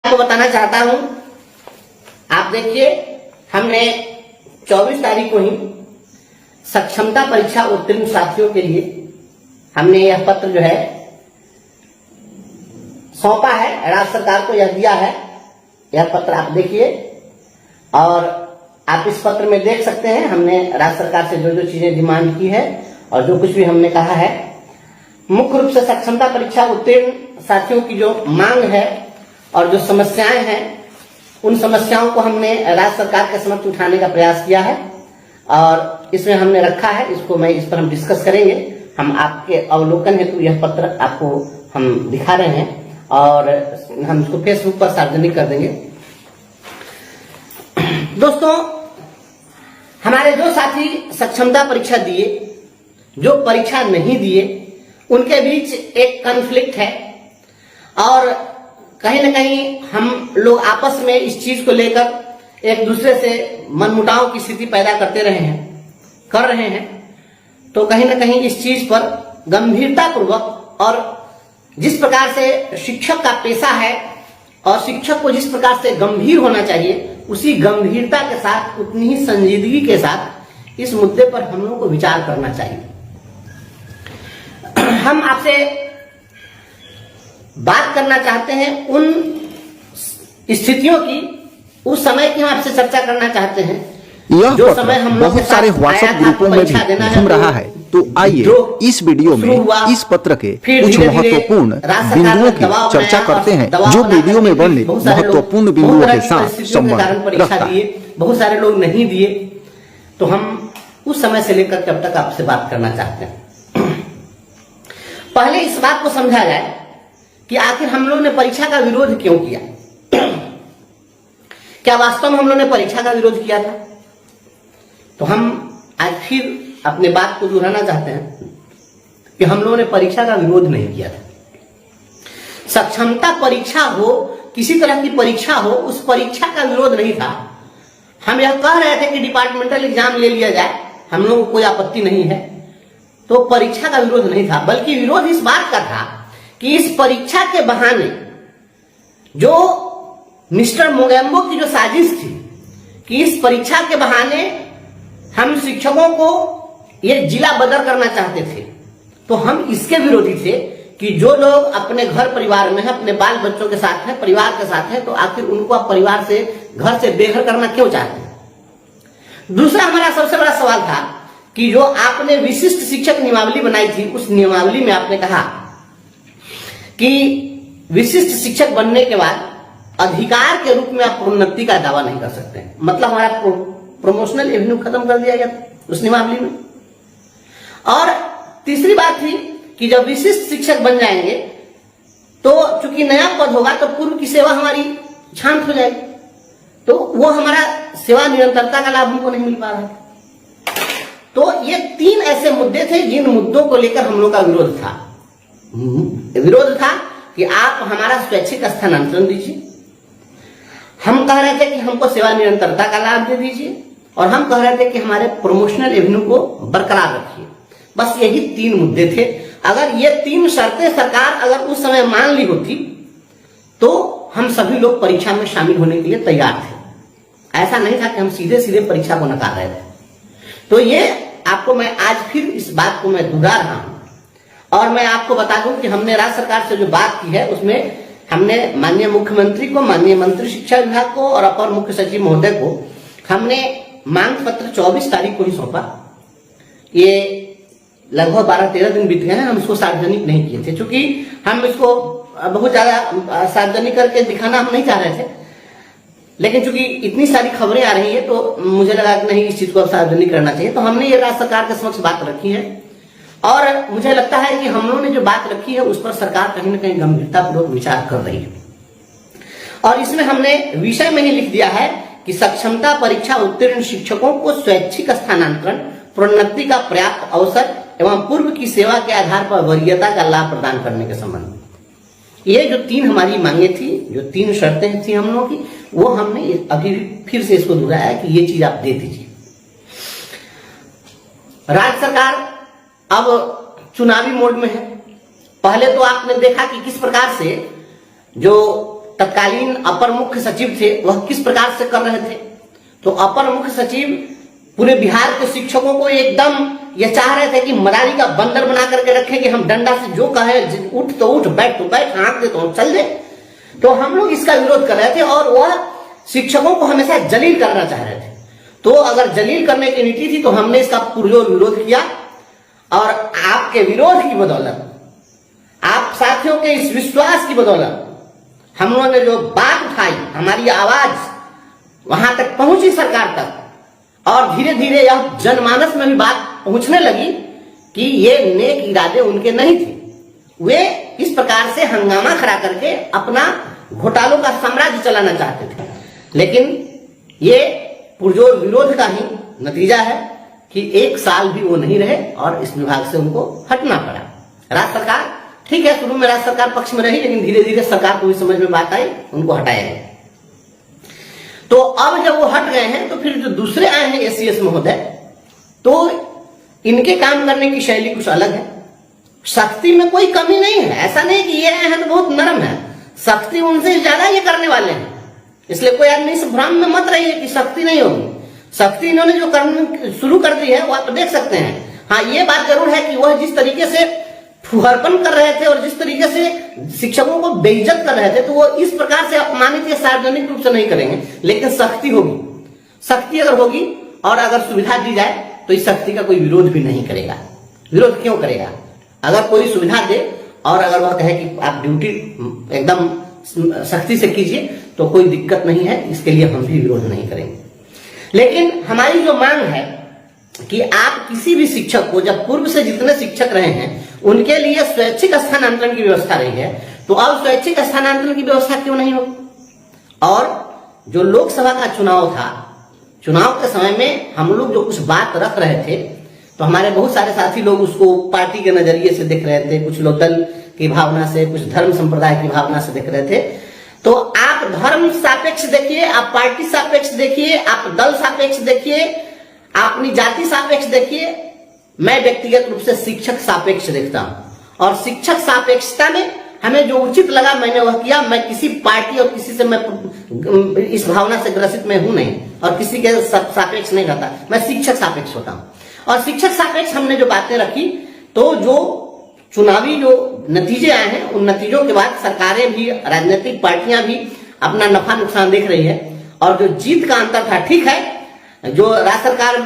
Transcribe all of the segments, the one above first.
आपको बताना चाहता हूं, आप देखिए हमने 24 तारीख को ही सक्षमता परीक्षा उत्तीर्ण साथियों के लिए हमने यह पत्र जो है सौंपा है, राज्य सरकार को यह दिया है। यह पत्र आप देखिए और आप इस पत्र में देख सकते हैं हमने राज्य सरकार से जो जो चीजें डिमांड की है और जो कुछ भी हमने कहा है। मुख्य रूप से सक्षमता परीक्षा उत्तीर्ण साथियों की जो मांग है और जो समस्याएं हैं, उन समस्याओं को हमने राज्य सरकार के समक्ष उठाने का प्रयास किया है और इसमें हमने रखा है। इस पर हम डिस्कस करेंगे। हम आपके अवलोकन हेतु यह पत्र आपको हम दिखा रहे हैं और हम इसको फेसबुक पर सार्वजनिक कर देंगे। दोस्तों, हमारे जो साथी सक्षमता परीक्षा दिए, जो परीक्षा नहीं दिए, उनके बीच एक कॉन्फ्लिक्ट है और कहीं ना कहीं हम लोग आपस में इस चीज को लेकर एक दूसरे से मनमुटाव की स्थिति पैदा कर रहे हैं। तो कहीं ना कहीं इस चीज पर गंभीरता पूर्वक और जिस प्रकार से शिक्षक का पेशा है और शिक्षक को जिस प्रकार से गंभीर होना चाहिए, उसी गंभीरता के साथ, उतनी ही संजीदगी के साथ इस मुद्दे पर हम लोगों को विचार करना चाहिए। हम आपसे बात करना चाहते हैं उन स्थितियों की, उस समय की हम आपसे चर्चा करना चाहते हैं। यह जो समय हम बहुत सारे व्हाट्सएप ग्रुपों में भी घूम रहा है, तो आइए इस वीडियो में इस पत्र के कुछ महत्वपूर्ण बिंदुओं की चर्चा करते हैं जो वीडियो में वर्णित महत्वपूर्ण बिंदुओं के साथ संबंध रखता है। बहुत सारे लोग नहीं दिए, तो हम उस समय से लेकर कब तक आपसे बात करना चाहते हैं। पहले इस बात को समझा जाए कि आखिर हम लोग ने परीक्षा का विरोध क्यों किया। क्या वास्तव में हम लोग ने परीक्षा का विरोध किया था? तो हम आज फिर अपने बात को दोहराना चाहते हैं कि हम लोगों ने परीक्षा का विरोध नहीं किया था। सक्षमता परीक्षा हो, किसी तरह की परीक्षा हो, उस परीक्षा का विरोध नहीं था। हम यह कह रहे थे कि डिपार्टमेंटल एग्जाम ले लिया जाए, हम लोगों को कोई आपत्ति नहीं है। तो परीक्षा का विरोध नहीं था, बल्कि विरोध इस बात का था कि इस परीक्षा के बहाने जो मिस्टर मोगेम्बो की जो साजिश थी कि इस परीक्षा के बहाने हम शिक्षकों को ये जिला बदर करना चाहते थे, तो हम इसके विरोधी थे कि जो लोग अपने घर परिवार में हैं, अपने बाल बच्चों के साथ हैं, परिवार के साथ हैं, तो आखिर उनको आप परिवार से, घर से बेघर करना क्यों चाहते हैं। दूसरा हमारा सबसे बड़ा सवाल था कि जो आपने विशिष्ट शिक्षक नियमावली बनाई थी, उस नियमावली में आपने कहा कि विशिष्ट शिक्षक बनने के बाद अधिकार के रूप में आप प्रोन्नति का दावा नहीं कर सकते। मतलब हमारा प्रमोशनल एवेन्यू खत्म कर दिया गया उस नियमावली में। और तीसरी बात थी कि जब विशिष्ट शिक्षक बन जाएंगे तो चूंकि नया पद होगा तो पूर्व की सेवा हमारी शांत हो जाएगी, तो वो हमारा सेवा निरंतरता का लाभ हमको नहीं मिल पा रहा है। तो ये तीन ऐसे मुद्दे थे जिन मुद्दों को लेकर हम लोग का विरोध था। विरोध था कि आप हमारा स्वैच्छिक स्थानांतरण दीजिए, हम कह रहे थे कि हमको सेवा निरंतरता का लाभ दे दीजिए, और हम कह रहे थे कि हमारे प्रमोशनल एवेन्यू को बरकरार रखिए। बस यही तीन मुद्दे थे। अगर ये तीन शर्तें सरकार अगर उस समय मान ली होती तो हम सभी लोग परीक्षा में शामिल होने के लिए तैयार थे। ऐसा नहीं था कि हम सीधे सीधे परीक्षा को नकार रहे थे। तो ये आपको मैं आज फिर इस बात को मैं दोहरा रहा हूं और मैं आपको बता दूं कि हमने राज्य सरकार से जो बात की है उसमें हमने माननीय मुख्यमंत्री को, माननीय मंत्री शिक्षा विभाग को और अपर मुख्य सचिव महोदय को हमने मांग पत्र 24 तारीख को ही सौंपा। ये लगभग 12-13 दिन बीत गए हैं, हम इसको सार्वजनिक नहीं किए थे, क्योंकि हम इसको बहुत ज्यादा सार्वजनिक करके दिखाना हम नहीं चाह रहे थे। लेकिन चूंकि इतनी सारी खबरें आ रही है तो मुझे लगा कि नहीं, इस चीज को अब सार्वजनिक करना चाहिए। तो हमने ये राज्य सरकार के समक्ष बात रखी है और मुझे लगता है कि हम लोगों ने जो बात रखी है उस पर सरकार कहीं ना कहीं गंभीरतापूर्वक विचार कर रही है। और इसमें हमने विषय में ही लिख दिया है कि सक्षमता परीक्षा उत्तीर्ण शिक्षकों को स्वैच्छिक स्थानांतरण, प्रोन्नति का पर्याप्त अवसर एवं पूर्व की सेवा के आधार पर वरीयता का लाभ प्रदान करने के संबंध में ये जो तीन हमारी मांगे थी, जो तीन शर्तें थी हम लोगों की, वो हमने अभी फिर से इसको दोहराया कि ये चीज आप दे दीजिए। राज्य सरकार अब चुनावी मोड में है। पहले तो आपने देखा कि किस प्रकार से जो तत्कालीन अपर मुख्य सचिव थे वह किस प्रकार से कर रहे थे। तो अपर मुख्य सचिव पूरे बिहार के शिक्षकों को एकदम ये चाह रहे थे कि मदारी का बंदर बना करके रखें कि हम डंडा से जो कहे उठ तो उठ, बैठ तो बैठ, हाँक दे तो चल दे। तो हम लोग इसका विरोध कर रहे थे और वह शिक्षकों को हमेशा जलील करना चाह रहे थे। तो अगर जलील करने की नीति थी तो हमने इसका पुरजोर विरोध किया और आपके विरोध की बदौलत, आप साथियों के इस विश्वास की बदौलत हम लोगों ने जो बात उठाई, हमारी आवाज वहां तक पहुंची सरकार तक और धीरे धीरे यह जनमानस में भी बात पहुंचने लगी कि ये नेक इरादे उनके नहीं थे। वे इस प्रकार से हंगामा खड़ा करके अपना घोटालों का साम्राज्य चलाना चाहते थे। लेकिन ये पुरजोर विरोध का ही नतीजा है कि 1 साल भी वो नहीं रहे और इस विभाग से उनको हटना पड़ा। राज्य सरकार ठीक है, शुरू में राज्य सरकार पक्ष में रही, लेकिन धीरे धीरे सरकार को भी समझ में बात आई, उनको हटाया गया। तो अब जब वो हट गए हैं तो फिर जो दूसरे आए हैं एसीएस महोदय, तो इनके काम करने की शैली कुछ अलग है। सख्ती में कोई कमी नहीं है, ऐसा नहीं कि ये आए हैं तो बहुत नरम है, सख्ती उनसे ज्यादा ये करने वाले हैं। इसलिए कोई आदमी इस भ्रम में मत रहिए कि सख्ती नहीं होगी। सख्ती इन्होंने जो करनी शुरू कर दी है वो आप देख सकते हैं। हाँ, ये बात जरूर है कि वह जिस तरीके से फुहरपन कर रहे थे और जिस तरीके से शिक्षकों को बेइज्जत कर रहे थे, तो वो इस प्रकार से अपमानित या सार्वजनिक रूप से नहीं करेंगे। लेकिन सख्ती होगी, सख्ती अगर होगी और अगर सुविधा दी जाए तो इस सख्ती का कोई विरोध भी नहीं करेगा। विरोध क्यों करेगा? अगर कोई सुविधा दे और अगर वह कहे कि आप ड्यूटी एकदम सख्ती से कीजिए तो कोई दिक्कत नहीं है, इसके लिए हम भी विरोध नहीं करेंगे। लेकिन हमारी जो मांग है कि आप किसी भी शिक्षक को, जब पूर्व से जितने शिक्षक रहे हैं उनके लिए स्वैच्छिक स्थानांतरण की व्यवस्था रही है, तो अब स्वैच्छिक स्थानांतरण की व्यवस्था क्यों नहीं होगी? और जो लोकसभा का चुनाव था, चुनाव के समय में हम लोग जो कुछ बात रख रहे थे, तो हमारे बहुत सारे साथी लोग उसको पार्टी के नजरिए से देख रहे थे, कुछ लोग दल की भावना से, कुछ धर्म संप्रदाय की भावना से देख रहे थे। तो आप धर्म सापेक्ष देखिए, आप पार्टी सापेक्ष देखिए, आप दल सापेक्ष देखिए, आप अपनी जाति सापेक्ष देखिए। मैं व्यक्तिगत रूप से शिक्षक सापेक्ष देखता हूं और शिक्षक सापेक्षता में हमें जो उचित लगा मैंने वह किया। मैं किसी पार्टी और किसी से मैं इस भावना से ग्रसित में हूं नहीं और किसी के सापेक्ष नहीं रहता, मैं शिक्षक सापेक्ष होता हूं। और शिक्षक सापेक्ष हमने जो बातें रखी, तो जो चुनावी जो नतीजे आए हैं उन नतीजों के बाद सरकारें भी, राजनीतिक पार्टियां भी अपना नफा नुकसान देख रही है। और जो जीत का अंतर था, ठीक है, जो राज्य सरकार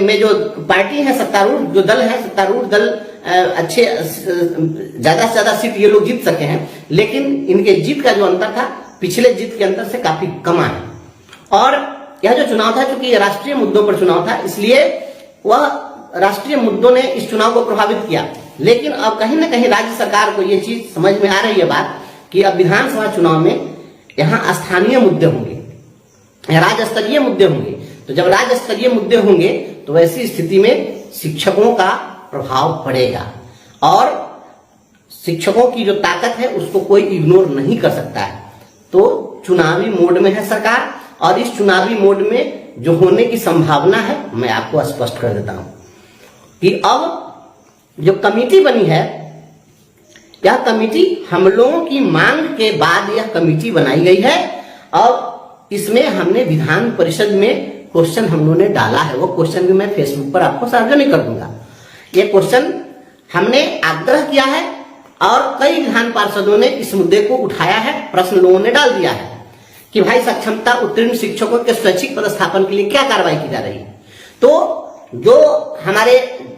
में जो पार्टी है, सत्तारूढ़ जो दल है, सत्तारूढ़ दल अच्छे ज्यादा से ज्यादा सीट ये लोग जीत सके हैं, लेकिन इनके जीत का जो अंतर था पिछले जीत के अंतर से काफी कम है। और यह जो चुनाव था, चूंकि राष्ट्रीय मुद्दों पर चुनाव था, इसलिए वह राष्ट्रीय मुद्दों ने इस चुनाव को प्रभावित किया। लेकिन अब कहीं ना कहीं राज्य सरकार को यह चीज समझ में आ रही है बात कि अब विधानसभा चुनाव में यहाँ स्थानीय मुद्दे होंगे, राज्य स्तरीय मुद्दे होंगे। तो जब राज्य स्तरीय मुद्दे होंगे तो ऐसी स्थिति में शिक्षकों का प्रभाव पड़ेगा और शिक्षकों की जो ताकत है उसको कोई इग्नोर नहीं कर सकता है। तो चुनावी मोड में है सरकार और इस चुनावी मोड में जो होने की संभावना है मैं आपको स्पष्ट कर देता हूं कि अब जो कमेटी बनी है, यह कमेटी हम लोगों की मांग के बाद यह कमेटी बनाई गई है और इसमें हमने विधान परिषद में क्वेश्चन हम लोगों ने डाला है। वो क्वेश्चन भी मैं फेसबुक पर आपको सार्वजनिक कर दूंगा। ये क्वेश्चन हमने आग्रह किया है और कई विधान पार्षदों ने इस मुद्दे को उठाया है, प्रश्न लोगों ने डाल दिया है कि भाई सक्षमता उत्तीर्ण शिक्षकों के स्वैच्छिक पदस्थापन के लिए क्या कार्रवाई की जा रही है। तो जो हमारे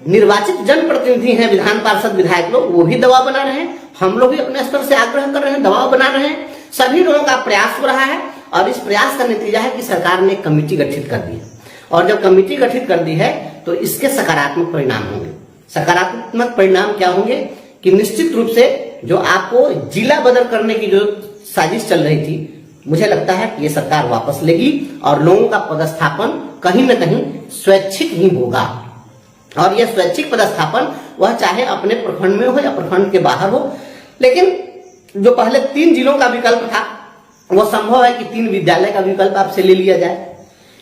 निर्वाचित जनप्रतिनिधि हैं, विधान पार्षद विधायक लोग, वो भी दबाव बना रहे हैं, हम लोग भी अपने स्तर से आग्रह कर रहे हैं, दबाव बना रहे हैं, सभी लोगों का प्रयास हो रहा है और इस प्रयास का नतीजा है कि सरकार ने कमेटी गठित कर दी है। और जब कमेटी गठित कर दी है तो इसके सकारात्मक परिणाम होंगे। सकारात्मक परिणाम क्या होंगे कि निश्चित रूप से जो आपको जिला बदल करने की जो साजिश चल रही थी, मुझे लगता है कि ये सरकार वापस लेगी और लोगों का पदस्थापन कहीं ना कहीं स्वैच्छिक ही होगा। और यह स्वैच्छिक पदस्थापन वह चाहे अपने प्रखंड में हो या प्रखंड के बाहर हो, लेकिन जो पहले 3 जिलों का विकल्प था वो संभव है कि 3 विद्यालय का विकल्प आपसे ले लिया जाए।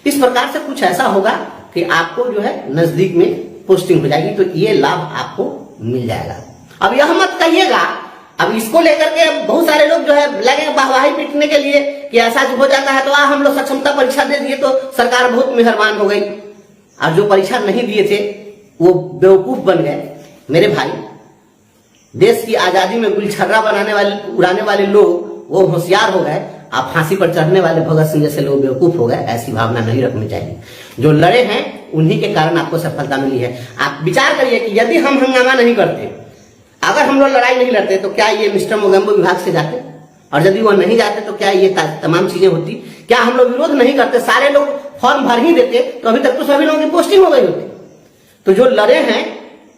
इस प्रकार से कुछ ऐसा होगा कि आपको जो है नजदीक में पोस्टिंग हो जाएगी, तो ये लाभ आपको मिल जाएगा। अब यह मत कहिएगा अब इसको लेकर के बहुत सारे लोग जो है लगे वाहवाही पीटने के लिए कि ऐसा हो जाता है तो हम लोग सक्षमता परीक्षा दे दिए तो सरकार बहुत मेहरबान हो गई। और जो परीक्षा नहीं दिए थे वो बेवकूफ बन गए। मेरे भाई, देश की आजादी में गुलछर्रा उड़ाने वाले लोग वो होशियार हो गए, आप फांसी पर चढ़ने वाले भगत सिंह जैसे लोग बेवकूफ हो गए। ऐसी भावना नहीं रखनी चाहिए। जो लड़े हैं उन्हीं के कारण आपको सफलता मिली है। आप विचार करिए कि यदि हम हंगामा नहीं करते, अगर हम लोग लड़ाई नहीं लड़ते, तो क्या ये मिस्टर मोगेम्बो विभाग से जाते? और यदि वो नहीं जाते तो क्या ये तमाम चीजें होती? क्या हम लोग विरोध नहीं करते, सारे लोग फॉर्म भर ही देते, तो अभी तक तो सभी लोगों की पोस्टिंग हो गई होती। तो जो लड़े हैं,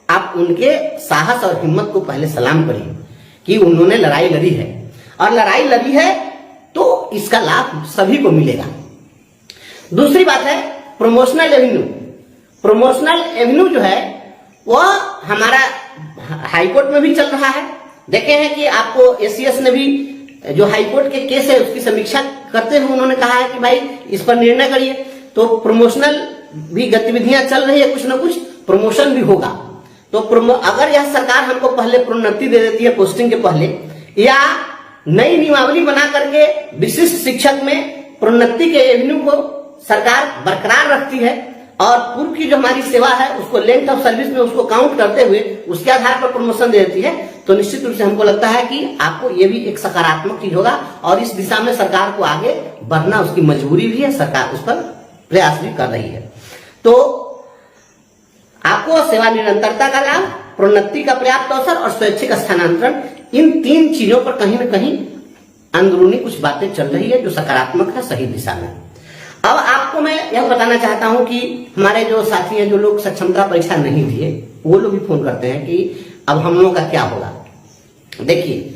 आप उनके साहस और हिम्मत को पहले सलाम करिए कि उन्होंने लड़ाई लड़ी है, और लड़ाई लड़ी है तो इसका लाभ सभी को मिलेगा। दूसरी बात है प्रमोशनल एवेन्यू। प्रमोशनल एवेन्यू जो है वह हमारा हाईकोर्ट में भी चल रहा है। देखे हैं कि आपको एसीएस ने भी जो हाईकोर्ट के केस है उसकी समीक्षा करते हुए उन्होंने कहा है कि भाई इस पर निर्णय करिए। तो प्रमोशनल भी गतिविधियां चल रही है, कुछ ना कुछ प्रमोशन भी होगा। तो अगर यह सरकार हमको पहले प्रोन्नति दे देती है पोस्टिंग के पहले, या नई नियमावली बना करके विशिष्ट शिक्षक में प्रोन्नति के एवेन्यू को सरकार बरकरार रखती है, और पूर्व की जो हमारी सेवा है उसको लेंथ ऑफ सर्विस में उसको काउंट करते हुए उसके आधार पर प्रमोशन दे देती है, तो निश्चित रूप से हमको लगता है कि आपको ये भी एक सकारात्मक चीज होगा। और इस दिशा में सरकार को आगे बढ़ना उसकी मजबूरी भी है, सरकार उस पर प्रयास भी कर रही है। तो आपको सेवा निरंतरता का लाभ, प्रोन्नति का पर्याप्त अवसर और स्वैच्छिक स्थानांतरण, इन तीन चीजों पर कहीं न कहीं अंदरूनी कुछ बातें चल रही है जो सकारात्मक है, सही दिशा में। अब आपको मैं यह बताना चाहता हूं कि हमारे जो साथी हैं, जो लोग सक्षमता परीक्षा नहीं दिए, वो लोग भी फोन करते हैं कि अब हम लोगों का क्या होगा। देखिए,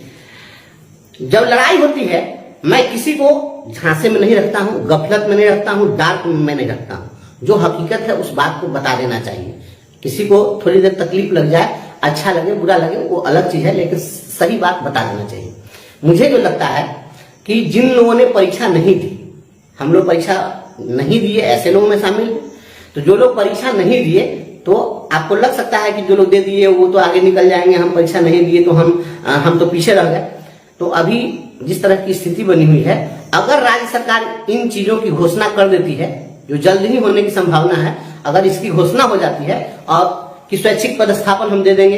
जब लड़ाई होती है, मैं किसी को झांसे में नहीं रखता हूं, गफलत में नहीं रखता हूं, डार्क में नहीं रखता हूं। जो हकीकत है उस बात को बता देना चाहिए। किसी को थोड़ी देर तकलीफ लग जाए, अच्छा लगे बुरा लगे वो अलग चीज है, लेकिन सही बात बता देना चाहिए। मुझे जो लगता है कि जिन लोगों ने परीक्षा नहीं दी, हम लोग परीक्षा नहीं दिए ऐसे लोगों में शामिल है। तो जो लोग परीक्षा नहीं दिए, तो आपको लग सकता है कि जो लोग दे दिए वो तो आगे निकल जाएंगे, हम परीक्षा नहीं दिए तो हम तो पीछे रह गए। तो अभी जिस तरह की स्थिति बनी हुई है, अगर राज्य सरकार इन चीजों की घोषणा कर देती है, जो जल्द ही होने की संभावना है, अगर इसकी घोषणा हो जाती है और कि स्वैच्छिक पदस्थापन हम दे देंगे,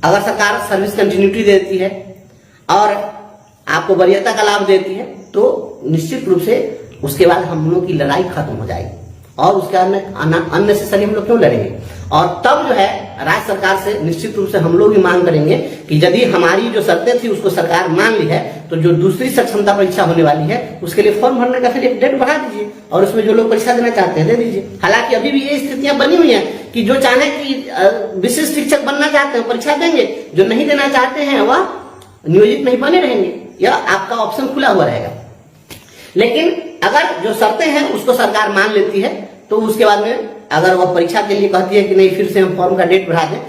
अगर सरकार सर्विस कंटिन्यूटी देती है और आपको वरीयता का लाभ देती है, तो निश्चित रूप से उसके बाद हम लोगों की लड़ाई खत्म हो जाएगी। और उसके बाद अननेसेसरी हम लोग क्यों लड़ेंगे? और तब जो है राज्य सरकार से निश्चित रूप से हम लोग भी मांग करेंगे कि यदि हमारी जो शर्तें थी उसको सरकार मान ली है, तो जो दूसरी सक्षमता परीक्षा होने वाली है उसके लिए फॉर्म भरने का फिर एक डेट बढ़ा दीजिए, और उसमें जो लोग परीक्षा देना चाहते हैं दे दीजिए। हालांकि अभी भी ये स्थितियां बनी हुई हैं कि जो चाहे कि विशिष्ट शिक्षक बनना चाहते हैं परीक्षा देंगे, जो नहीं देना चाहते हैं वह नियोजित नहीं बने रहेंगे। यह आपका ऑप्शन खुला हुआ रहेगा। लेकिन अगर जो शर्तें हैं उसको सरकार मान लेती है, तो उसके बाद में अगर वह परीक्षा के लिए कहती है कि नहीं फिर से हम फॉर्म का डेट बढ़ा दें,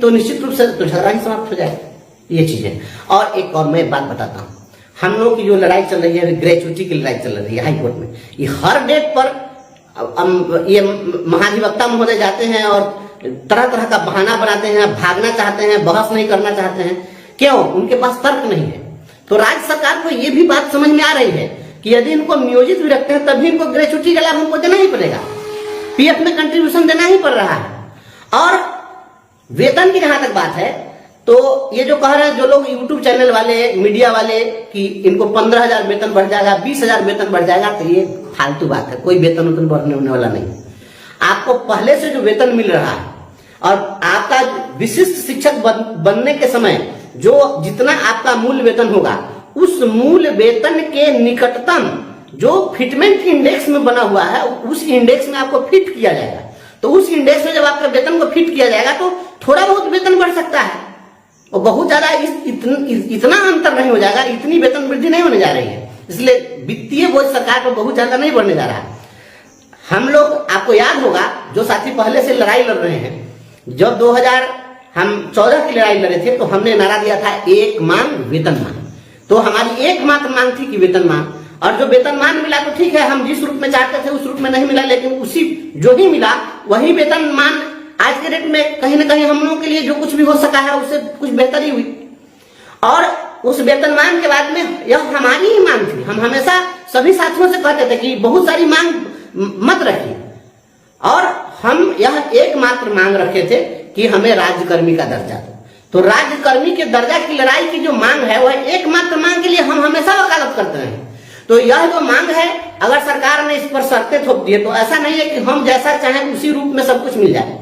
तो निश्चित रूप से तो झगड़ा ही समाप्त हो जाएगा। ये चीजें। और एक और मैं बात बताता हूँ, हम लोग की जो लड़ाई चल रही है, ग्रेचुटी की लड़ाई चल रही है हाईकोर्ट में, ये हर डेट पर ये महाधिवक्ता महोदय जाते हैं और तरह तरह का बहाना बनाते हैं, भागना चाहते हैं, बहस नहीं करना चाहते हैं। क्यों? उनके पास तर्क नहीं है। तो राज्य सरकार को ये भी बात समझ में आ रही है कि यदि इनको नियोजित भी रखते हैं तभी इनको ग्रेचुटी का लाभ हमको देना ही पड़ेगा, पीएफ में कंट्रीब्यूशन देना ही पड़ रहा है। और वेतन की जहां तक बात है, तो ये जो कह रहे हैं जो लोग यूट्यूब चैनल वाले, मीडिया वाले कि इनको 15,000 वेतन बढ़ जाएगा, 20,000 वेतन बढ़ जाएगा, तो ये फालतू बात है। कोई वेतन उतन बढ़ने होने वाला नहीं। आपको पहले से जो वेतन मिल रहा है और आपका विशिष्ट शिक्षक बनने के समय जो जितना आपका मूल वेतन होगा, उस मूल वेतन के निकटतम जो फिटमेंट इंडेक्स में बना हुआ है, उस इंडेक्स में आपको फिट किया जाएगा। तो उस इंडेक्स में जब आपका वेतन को फिट किया जाएगा तो थोड़ा बहुत वेतन बढ़ सकता है, और बहुत ज्यादा इतना अंतर नहीं हो जाएगा, इतनी वेतन वृद्धि नहीं होने जा रही है। इसलिए वित्तीय बोझ सरकार को बहुत ज्यादा नहीं बढ़ने जा रहा है। हम लोग, आपको याद होगा जो साथी पहले से लड़ाई लड़ रहे हैं, जब 2014 की लड़ाई लड़े थे तो हमने नारा दिया था एक मांग वेतन मांग। तो हमारी एकमात्र मांग थी कि वेतन मांग, और जो वेतन मान मिला तो ठीक है, हम जिस रूप में चाहते थे उस रूप में नहीं मिला, लेकिन उसी जो ही मिला वही वेतन मान आज के डेट में कहीं ना कहीं हम लोगों के लिए जो कुछ भी हो सका है उससे कुछ बेहतर ही हुई। और उस वेतनमान के बाद में यह हमारी ही मांग थी। हम हमेशा सभी साथियों से कहते थे कि बहुत सारी मांग मत रखिए, और हम यह एकमात्र मांग रखे थे कि हमें राज्यकर्मी का दर्जा दो। तो राज्यकर्मी के दर्जा की लड़ाई की जो मांग है वह एकमात्र मांग के लिए हम हमेशा वकालत करते हैं। तो यह जो मांग है, अगर सरकार ने इस पर शर्तें थोप दी है तो ऐसा नहीं है कि हम जैसा चाहें उसी रूप में सब कुछ मिल जाए।